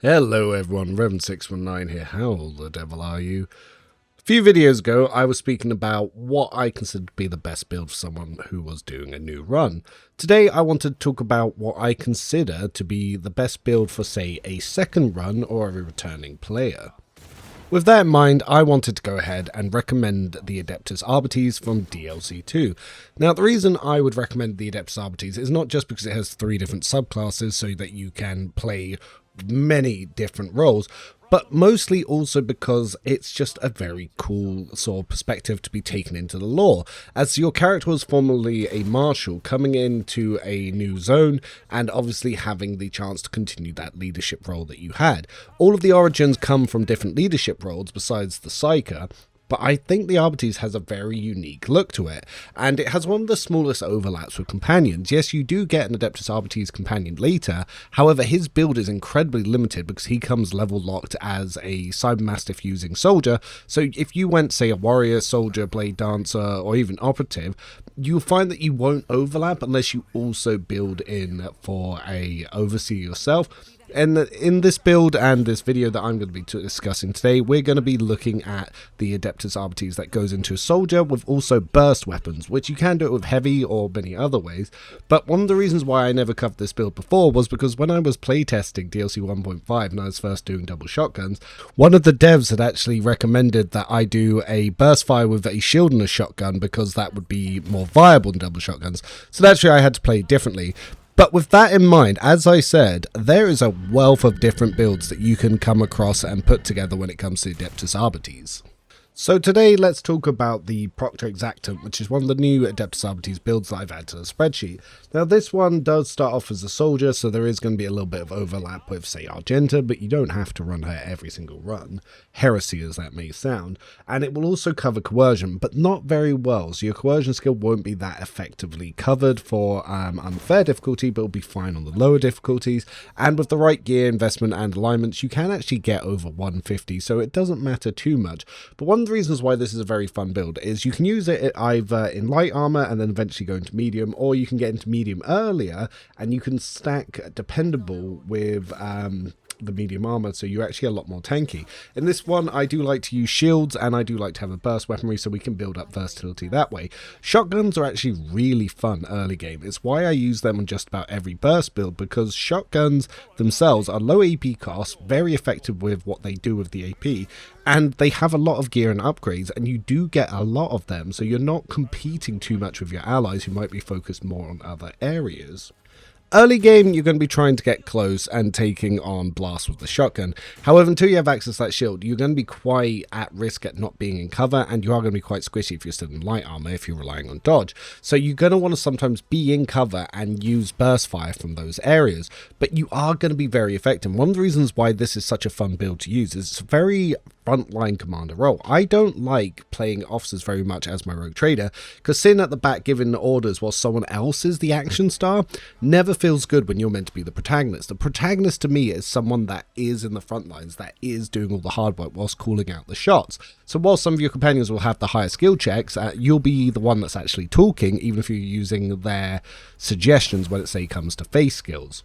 Hello everyone, Revan619 here. How the devil are you? A few videos ago, I was speaking about what I consider to be the best build for someone who was doing a new run. Today, I wanted to talk about what I consider to be the best build for, say, a second run or a returning player. With that in mind, I wanted to go ahead and recommend the Adeptus Arbites from DLC 2. Now, the reason I would recommend the Adeptus Arbites is not just because it has 3 different subclasses so that you can play many different roles, but mostly also because it's just a very cool sort of perspective to be taken into the lore, as your character was formerly a marshal coming into a new zone and obviously having the chance to continue that leadership role that you had. All of the origins come from different leadership roles besides the Psyker, but I think the Arbites has a very unique look to it, and it has one of the smallest overlaps with companions. Yes, you do get an Adeptus Arbites companion later, however his build is incredibly limited because he comes level locked as a Cybermastiff using soldier, so if you went, say, a warrior, soldier, blade dancer, or even operative, you'll find that you won't overlap unless you also build in for a overseer yourself. And in this build and this video that I'm going to be discussing today, we're going to be looking at the Adeptus Arbites that goes into a soldier with also burst weapons, which you can do it with heavy or many other ways. But one of the reasons why I never covered this build before was because when I was playtesting DLC 1.5 and I was first doing double shotguns, one of the devs had actually recommended that I do a burst fire with a shield and a shotgun because that would be more viable than double shotguns. So naturally I had to play differently. But with that in mind, as I said, there is a wealth of different builds that you can come across and put together when it comes to Adeptus Arbites. So today let's talk about the Proctor Exactum, which is one of the new Adeptus Arbites builds that I've added to the spreadsheet. Now this one does start off as a soldier, so there is going to be a little bit of overlap with, say, Argenta, but you don't have to run her every single run, heresy as that may sound. And it will also cover coercion, but not very well, so your coercion skill won't be that effectively covered for unfair difficulty, but it'll be fine on the lower difficulties. And with the right gear, investment, and alignments, you can actually get over 150, so it doesn't matter too much. But one of the reasons why this is a very fun build is you can use it either in light armor and then eventually go into medium, or you can get into medium earlier and you can stack dependable with the medium armor, so you're actually a lot more tanky. In this one, I do like to use shields and I do like to have a burst weaponry so we can build up versatility that way. Shotguns are actually really fun early game. It's why I use them on just about every burst build, because shotguns themselves are low AP costs, very effective with what they do with the AP, and they have a lot of gear and upgrades, and you do get a lot of them, so you're not competing too much with your allies who might be focused more on other areas. Early game, you're going to be trying to get close and taking on blasts with the shotgun. However, until you have access to that shield, you're going to be quite at risk at not being in cover, and you are going to be quite squishy if you're still in light armor if you're relying on dodge. So you're going to want to sometimes be in cover and use burst fire from those areas, but you are going to be very effective. One of the reasons why this is such a fun build to use is it's a very frontline commander role. I don't like playing officers very much as my rogue trader, because sitting at the back giving orders while someone else is the action star never feels good when you're meant to be the protagonist. The protagonist to me is someone that is in the front lines, that is doing all the hard work whilst calling out the shots. So while some of your companions will have the higher skill checks, you'll be the one that's actually talking, even if you're using their suggestions when it, say, comes to face skills.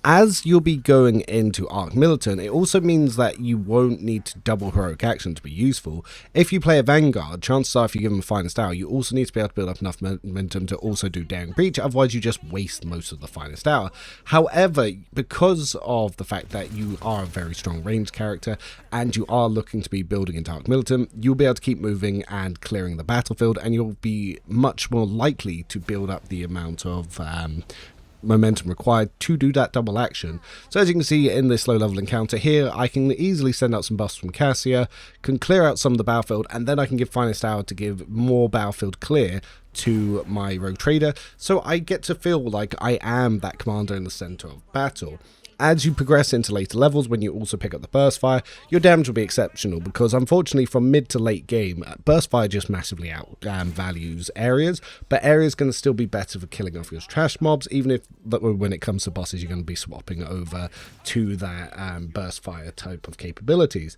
As you'll be going into Arc Militant, it also means that you won't need to double heroic action to be useful. If you play a Vanguard, chances are if you give them a finest hour, you also need to be able to build up enough momentum to also do Daring Breach, otherwise you just waste most of the finest hour. However, because of the fact that you are a very strong ranged character and you are looking to be building into Arc Militant, you'll be able to keep moving and clearing the battlefield, and you'll be much more likely to build up the amount of momentum required to do that double action. So as you can see in this low level encounter here, I can easily send out some buffs from Cassia, can clear out some of the battlefield, and then I can give Finest Hour to give more battlefield clear to my rogue trader, so I get to feel like I am that commander in the center of battle. As you progress into later levels, when you also pick up the burst fire, your damage will be exceptional, because unfortunately from mid to late game, burst fire just massively outvalues areas, but areas going to still be better for killing off your trash mobs, even if when it comes to bosses you're going to be swapping over to that burst fire type of capabilities.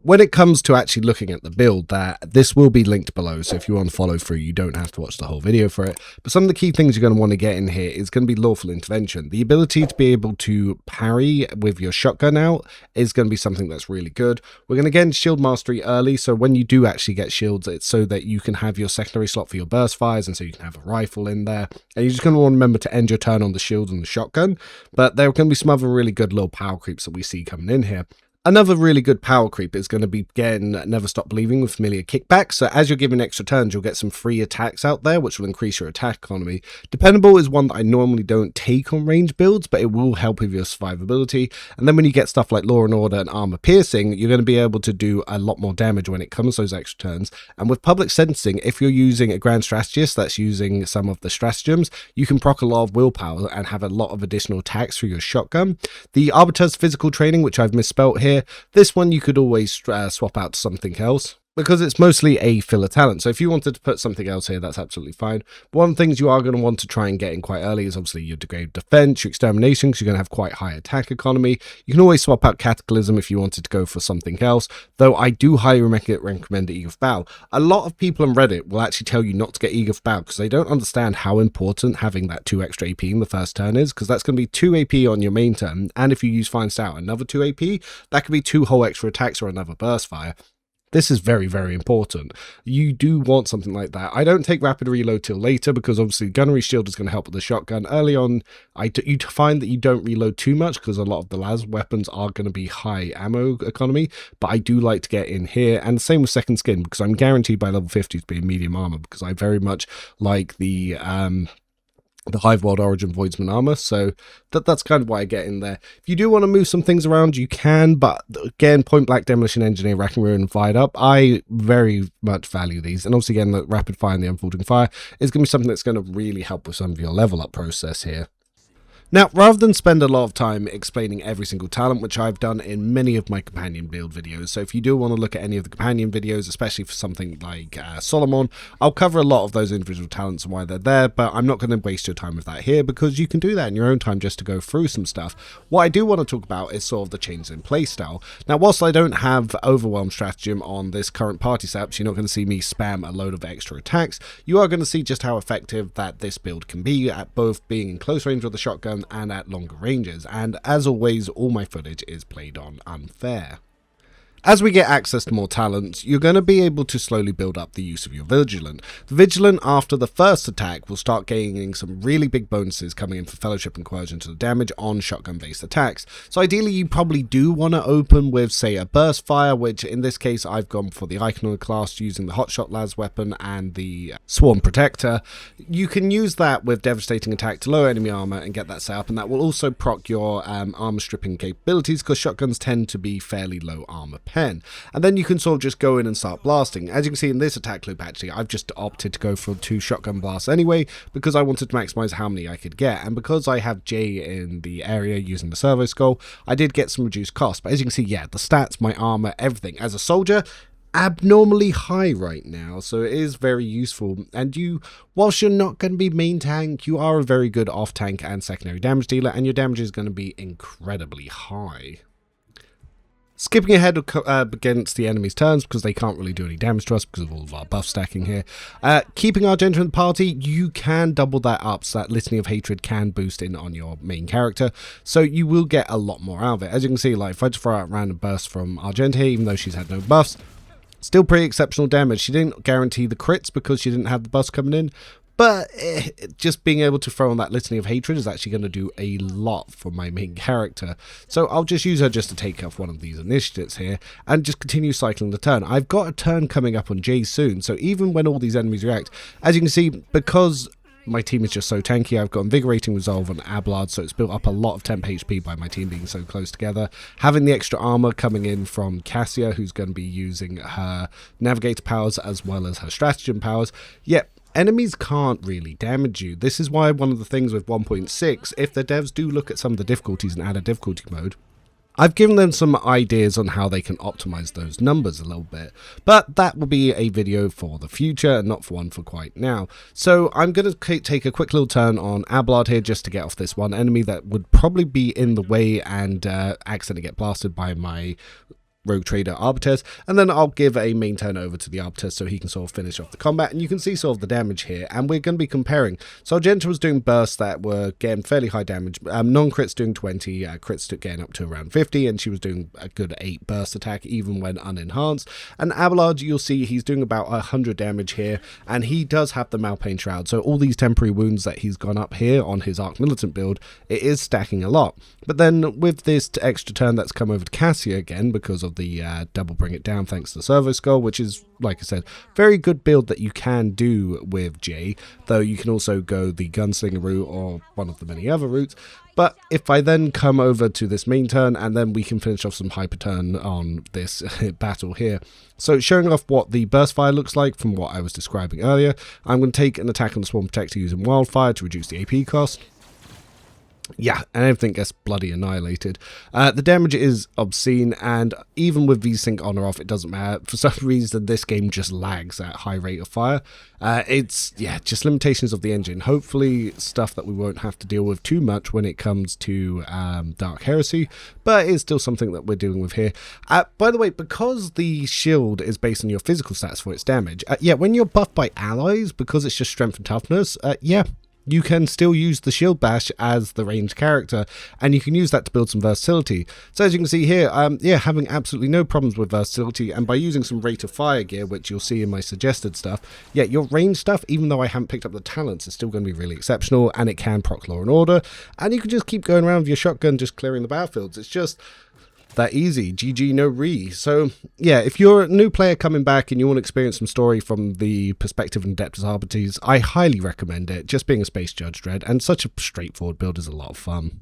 When it comes to actually looking at the build, this will be linked below, so if you want to follow through, you don't have to watch the whole video for it. But some of the key things you're going to want to get in here is going to be lawful intervention. The ability to be able to parry with your shotgun out is going to be something that's really good. We're going to get into shield mastery early, so when you do actually get shields, it's so that you can have your secondary slot for your burst fires, and so you can have a rifle in there. And you're just going to want to remember to end your turn on the shield and the shotgun. But there are going to be some other really good little power creeps that we see coming in here. Another really good power creep is going to be getting Never Stop Believing with familiar kickback. So as you're giving extra turns, you'll get some free attacks out there, which will increase your attack economy. Dependable is one that I normally don't take on range builds, but it will help with your survivability. And then when you get stuff like Law and Order and Armor Piercing, you're going to be able to do a lot more damage when it comes to those extra turns. And with Public Sentencing, if you're using a Grand Strategist that's using some of the stratagems, you can proc a lot of willpower and have a lot of additional attacks through your shotgun. The Arbiter's Physical Training, which I've misspelt here, this one you could always swap out to something else, because it's mostly a filler talent. So if you wanted to put something else here, that's absolutely fine. One of the things you are going to want to try and get in quite early is obviously your Degrade Defense, your Extermination, because you're going to have quite high attack economy. You can always swap out Cataclysm if you wanted to go for something else, though I do highly recommend Eager of Bow. A lot of people on Reddit will actually tell you not to get Eager of Bow because they don't understand how important having that 2 extra AP in the first turn is, because that's going to be 2 AP on your main turn, and if you use Fine Stout, another 2 AP, that could be 2 whole extra attacks or another burst fire. This is very, very important. You do want something like that. I don't take rapid reload till later because obviously gunnery shield is going to help with the shotgun. Early on, you find that you don't reload too much because a lot of the las weapons are going to be high ammo economy, but I do like to get in here. And the same with second skin, because I'm guaranteed by level 50 to be in medium armor, because I very much like the Hive World Origin Voidsman armor, so that's kind of why I get in there. If you do want to move some things around, you can, but again, Point Blank, Demolition Engineer, Rack and Ruin, and Fired Up, I very much value these. And obviously again, the Rapid Fire and the Unfolding Fire is going to be something that's going to really help with some of your level up process here. Now, rather than spend a lot of time explaining every single talent, which I've done in many of my companion build videos, so if you do want to look at any of the companion videos, especially for something like Solomon, I'll cover a lot of those individual talents and why they're there, but I'm not going to waste your time with that here, because you can do that in your own time just to go through some stuff. What I do want to talk about is sort of the changes in playstyle. Now, whilst I don't have Overwhelm Stratagem on this current party setup, so you're not going to see me spam a load of extra attacks, you are going to see just how effective that this build can be at both being in close range with the shotgun and at longer ranges, and as always, all my footage is played on unfair. As we get access to more talents, you're going to be able to slowly build up the use of your Vigilant. The Vigilant, after the first attack, will start gaining some really big bonuses coming in for Fellowship and Coercion to the damage on shotgun-based attacks. So ideally, you probably do want to open with, say, a Burst Fire, which in this case, I've gone for the Iconoid class using the Hotshot Las weapon and the Swarm Protector. You can use that with Devastating Attack to lower enemy armor and get that set up, and that will also proc your armor stripping capabilities, because shotguns tend to be fairly low armor pen. And then you can sort of just go in and start blasting. As you can see in this attack loop, actually, I've just opted to go for 2 shotgun blasts anyway, because I wanted to maximize how many I could get. And because I have Jay in the area using the servo skull, I did get some reduced cost. But as you can see, yeah, the stats, my armor, everything. As a soldier, abnormally high right now, so it is very useful. And whilst you're not going to be main tank, you are a very good off tank and secondary damage dealer, and your damage is going to be incredibly high. Skipping ahead against the enemy's turns, because they can't really do any damage to us because of all of our buff stacking here. Keeping Argenta in the party, you can double that up, so that Litany of Hatred can boost in on your main character, so you will get a lot more out of it. As you can see, like if I just throw out random bursts from Argenta, even though she's had no buffs, still pretty exceptional damage. She didn't guarantee the crits because she didn't have the buffs coming in, but just being able to throw on that Litany of Hatred is actually going to do a lot for my main character. So I'll just use her just to take off one of these initiatives here and just continue cycling the turn. I've got a turn coming up on Jay soon, so even when all these enemies react, as you can see, because my team is just so tanky, I've got Invigorating Resolve on Abelard, so it's built up a lot of temp HP by my team being so close together. Having the extra armor coming in from Cassia, who's going to be using her Navigator powers as well as her Stratagem powers. Yep. Enemies can't really damage you. This is why one of the things with 1.6, if the devs do look at some of the difficulties and add a difficulty mode, I've given them some ideas on how they can optimize those numbers a little bit, but that will be a video for the future and not for one for quite now. So I'm going to take a quick little turn on Abelard here just to get off this one enemy that would probably be in the way and accidentally get blasted by my Rogue Trader Arbites, and then I'll give a main turn over to the Arbites so he can sort of finish off the combat. And you can see sort of the damage here, and we're going to be comparing. So Argenta was doing bursts that were getting fairly high damage, non-crits doing 20, crits getting up to around 50, and she was doing a good 8 burst attack even when unenhanced. And Abelard, you'll see he's doing about 100 damage here, and he does have the Malpain Shroud, so all these temporary wounds that he's gone up here on his Arc Militant build, it is stacking a lot. But then with this extra turn that's come over to Cassia again because of the double bring it down thanks to the Servo Skull, which is, like I said, very good build that you can do with Jay, though you can also go the Gunslinger route or one of the many other routes. But if I then come over to this main turn, and then we can finish off some hyper turn on this battle here. So showing off what the burst fire looks like from what I was describing earlier, I'm going to take an attack on the Swarm Protector using Wildfire to reduce the AP cost. Yeah, and everything gets bloody annihilated. The damage is obscene, and even with V-Sync on or off, it doesn't matter. For some reason, this game just lags at high rate of fire. It's, yeah, just limitations of the engine. Hopefully, stuff that we won't have to deal with too much when it comes to Dark Heresy, but it's still something that we're dealing with here. By the way, because the shield is based on your physical stats for its damage, yeah, when you're buffed by allies, because it's just strength and toughness, yeah, you can still use the Shield Bash as the ranged character, and you can use that to build some versatility. So as you can see here, yeah, having absolutely no problems with versatility, and by using some rate of fire gear, which you'll see in my suggested stuff, yeah, your range stuff, even though I haven't picked up the talents, is still going to be really exceptional, and it can proc Law and Order, and you can just keep going around with your shotgun, just clearing the battlefields. It's just that easy. GG no re. So yeah, if you're a new player coming back and you want to experience some story from the perspective of Adeptus Arbites, I highly recommend it. Just being a Space Judge Dread and such a straightforward build is a lot of fun.